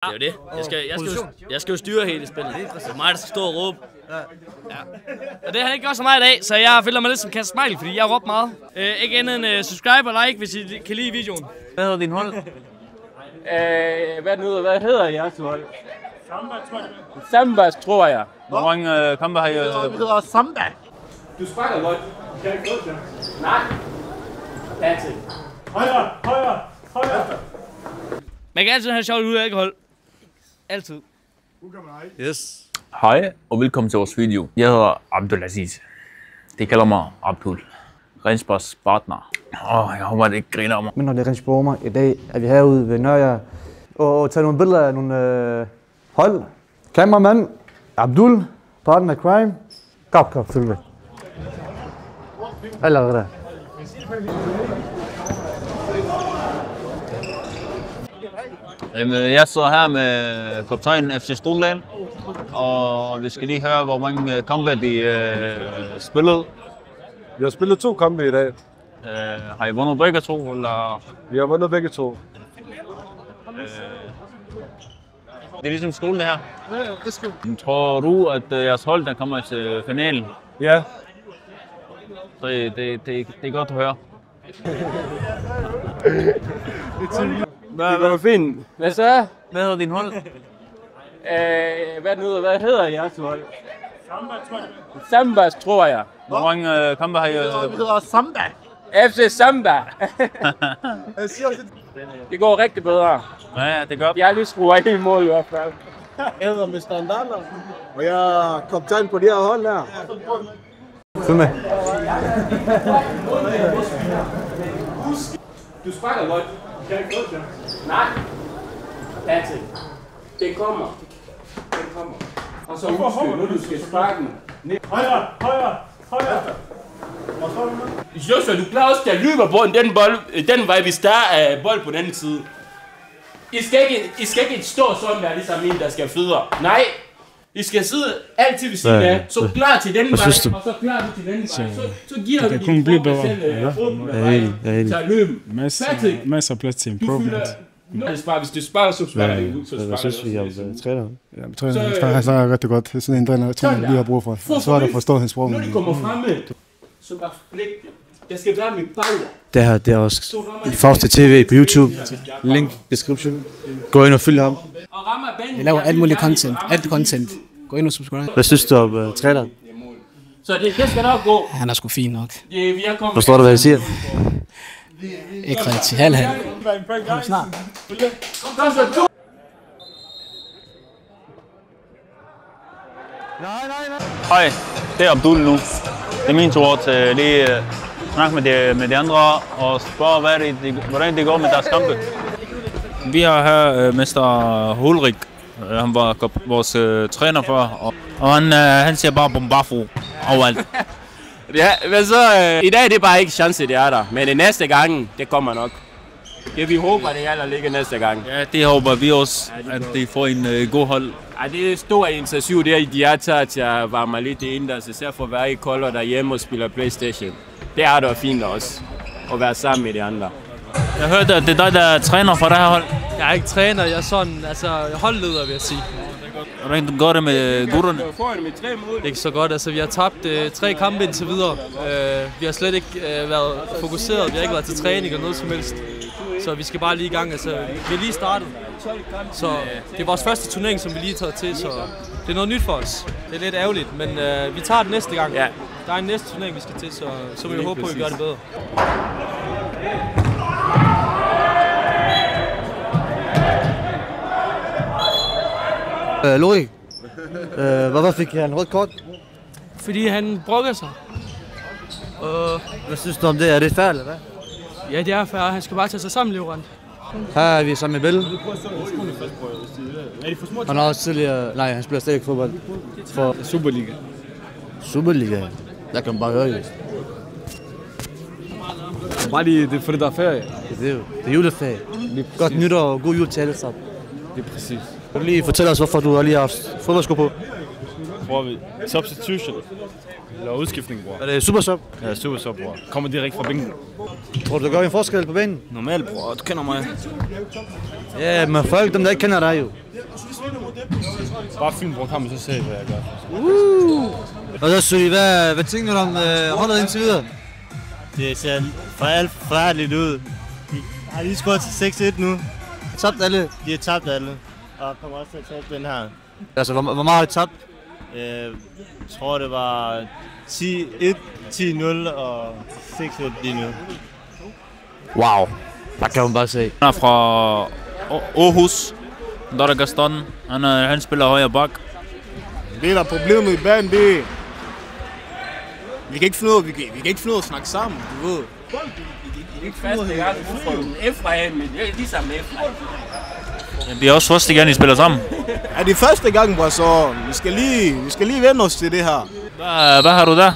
Det er jo det. Jeg skal jo styre hele spillet. Det er mig, der skal stå og råbe. Ja. Og det har han ikke gjort så meget i dag, så jeg føler mig lidt som Kasper Smeichel, fordi jeg har råbt meget. Ikke andet end subscribe og like, hvis I kan lide videoen. Hvad hedder din hold? Hvad hedder jeres hold? Samba, tror jeg. Samba, tror jeg. Hvor mange kampe har I? Det hedder Samba. Du sparker godt. Kan jeg ikke få det? Nej. Patrick. Højre. Man kan altid have sjovt ud af alkohol. Altid. Yes. Hej og velkommen til vores video. Jeg hedder Abdulaziz. De kalder mig Abdul. Rensborgs partner. Jeg håber, det ikke griner mig. Min navn er Rensborg. I dag er vi herude ved Nørre og tager nogle billeder af nogle hold. Kameramand Abdul, partner crime. Kap, følg med. Allerede. Jeg står her med kaptajnen FC Strudland, og vi skal lige høre, hvor mange kampe de spillede. Vi har spillet 2 kampe i dag. Har I vundet begge to, eller? Vi har vundet begge 2. Det er ligesom skolen her. Ja, det skal vi. Tror du, at jeres hold der kommer til finalen? Ja. Så det er godt at høre. Det går fint. Hvad så? Hvad hedder din hold? Hvad hedder jeres hold? Samba, tror jeg. Samba, tror jeg. Hvor mange kampe har I? Det hedder Samba. FC Samba. Det går rigtig bedre. Ja, det gør. Jeg har lige skruet ind i mål i hvert fald. Jeg hedder Mr. Andana, og jeg er kaptajn på de her hold her. Følg med. Du sparker godt. Kan jeg ikke få det? Nej. Patrick. Det kommer. Og så husk det, når du skal sparke den. Højre. Og så er det Joshua, du klarer også, at jeg løber bolden den vej, hvis der er bold på den anden side. I skal ikke stå sådan der, ligesom en, der skal fødder. Nej. I skal sidde altid ved siden af, så klar til den vej, og så klar til den vej. Så giver vi kun blive bedre. Så løb. Masser af plads til improvement. Hvis du sparer, så sparer du ud. Jeg synes, vi har træner. Ja, træner så rigtig godt. Det er sådan en træner, vi har brug for. Så er der forståelsesproblemer. Når de kommer frem med, så bare blik. Jeg skal være med power. Det her, det er også i Fauste TV på YouTube. Link description. Gå ind og følg ham. Jeg laver alt muligt content. Gå ind og subscribe. Hvad synes du om træneren? Så det skal nok gå. Han er sgu fin nok. Forstår du, hvad jeg siger? Ikke rigtig. Halv. Kom snart. Hej, det er Abdul nu. Det er min tur til lige snakke med de andre og spørge, hvordan det går med deres kampe. Vi har her Mester Hulrik. Han var vores træner før, og han siger bare bombafo overalt. Ja, men så i dag det er bare ikke chance, det er der. Men det næste gang, det kommer nok. Ja, vi håber, det er der ligger næste gang. Ja, det håber vi også, at de får en god hold. Ja, det er stor initiativ, det er, de er taget til at varme lidt indendørs, især for at være i kolder derhjemme og spille PlayStation. Det er da fint også, at være sammen med de andre. Jeg hørte, at det er dig, der er træner for det her hold. Jeg er ikke træner, jeg er sådan, holdleder, vil jeg sige. Hvordan går det med gutterne? Ikke så godt, altså vi har tabt 3 kampe indtil videre. Vi har slet ikke været fokuseret, vi har ikke været til træning eller noget som helst. Så vi skal bare lige i gang, altså vi er lige startet. Så det er vores første turnering, som vi lige tager til, så det er noget nyt for os. Det er lidt ærgerligt, men vi tager det næste gang. Ja. Der er en næste turnering, vi skal til, så vil vi håbe på, at vi gør det bedre. Lorik, hvorfor fik han rødt kort? Fordi han brokker sig. Hvad synes du om det? Er det fair, eller hvad? Ja, det er fair. Han skal bare tage sig sammen, Leverand. Her er vi sammen med Belle. Han har også tidligere... Nej, han spiller slet ikke fodbold. For Superliga. Superliga? Jeg kan bare høre det. Bare lige, det er fordi, der er ferie. Det er juleferie. Godt nytår og god jul til alle sammen. Det er præcis. Kan du lige fortælle os, hvorfor du har lige haft fodboldsko på? bruger vi substitution. Eller udskiftning, bror. Er det super sub? Ja, super sub, bror. Kommer direkte fra bænken. Tror du, der gør en forskel på banen? Normalt, bror. Du kender mig. Ja, men folk, dem der ikke kender dig jo. Bare film, bror. Kan man så se, hvad jeg gør. Og så Søge, hvad tænker du om holdet indtil videre? Det ser for alt forfærdeligt ud. De har lige skåret til 6-1 nu. Tabt alle? De har tabt alle. Og kommer også til at tabe den her. Altså, hvor meget har de tabt? Jeg tror, det var 10-1, 10-0 og 6-1 lige nu. Wow. Der kan man bare se. Han er fra Aarhus. Dora Gaston. Han spiller højre bak. Det der problemet i banen, det er... Vi kan ikke finde ud af at snakke sammen, du ved. Det er ikke første gang, du får en Efraim, men det er ligesom med Efraim. Det er også første gang, I spiller sammen. Ja, det er første gang, bror, så vi skal lige vende os til det her. Hvad har du der?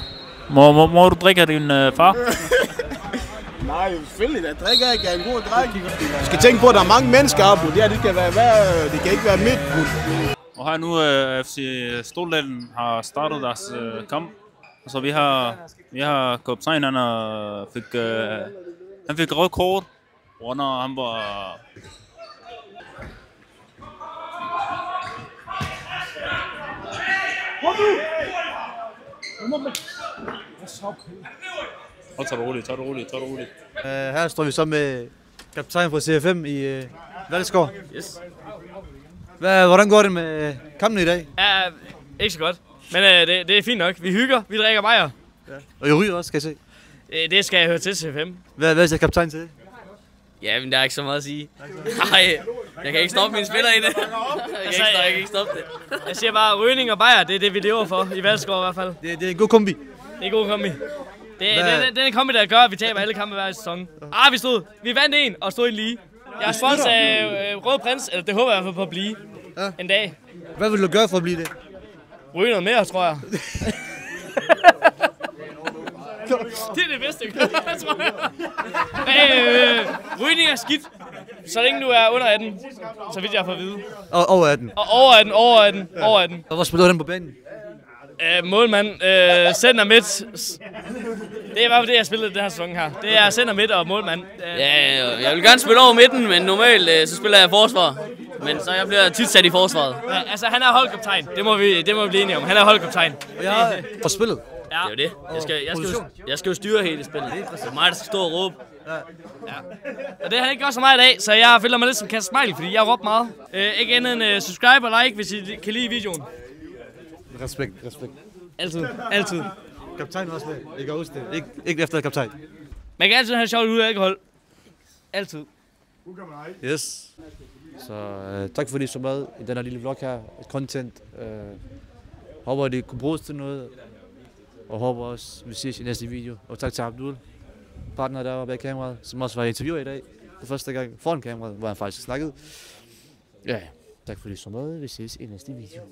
Må du drikke af din far? Nej, selvfølgelig, der drikker ikke af en god dreng. Du skal tænke på, at der er mange mennesker oppe, det kan ikke være midt. Og her nu FC Ståldalen har startet deres kamp. Så vi har kaptajn, han fik rødt kort, under han var... Tag det roligt. Her står vi så med kaptajn fra CFM i Valskov. Yes. Hvordan går det med kampen i dag? Ja, ikke så godt. Men det er fint nok. Vi hygger, vi drikker bajer. Ja. Og I ryger også, skal jeg se. Det skal jeg høre til CFM. Hvad er kaptajn til det? Ja, men der er ikke så meget at sige. Nej, jeg kan ikke stoppe mine spillere i det. Jeg kan ikke stoppe det. Jeg siger bare, rygning og bajer, det er det, vi lever for i Valskov i hvert fald. Det er en god kombi. Det er en god kombi. Det er en kombi, der gør, at vi taber alle kampe hver sæson. Vi vandt en og stod en lige. Jeg er sponsor af Røde Prins, eller det håber jeg i hvert fald på at blive en dag. Hvad vil du gøre for at blive det? Ryge noget mere, tror jeg. Det er det bedste, jeg kan gøre, tror jeg. Rygning er skidt, så længe du er under 18, så vidt jeg har fået at vide. Og over 18? Og over 18. Og hvor spiller du den på banen? Målmand, center midt. Det er bare det, jeg spillede den her sæson her. Det er center midt og målmand. Ja, jeg vil gerne spille over midten, men normalt så spiller jeg forsvar. Men så jeg bliver tit sat i forsvaret. Ja, altså, han er holdkaptajn. Det må vi blive enige om. Han er holdkaptajn. Ja, for spillet. Ja. Det er jo det. Jeg skal jo styre hele spillet. Det er mig, der skal stå og råbe. Ja. Og det har han ikke gjort så meget i dag, så jeg føler mig lidt som Kasper Smeichel, fordi jeg har råbt meget. Ikke andet end subscribe og like, hvis I kan lide videoen. Respekt. Altid. Kaptajn også med. Jeg kan huske det. Ikke efter kaptajn. Man kan altid have sjovt ud af alkohol. Altid. Yes. Så tak fordi I så med i den her lille vlog her. Content. Håber det kunne bruges til noget. Og håber også vi ses i næste video. Og tak til Abdul, partner der var bag kameraet, som også var i interviewer i dag. Det første gang foran kameraet, hvor han faktisk snakkede. Ja, tak fordi I så med. Vi ses i næste video.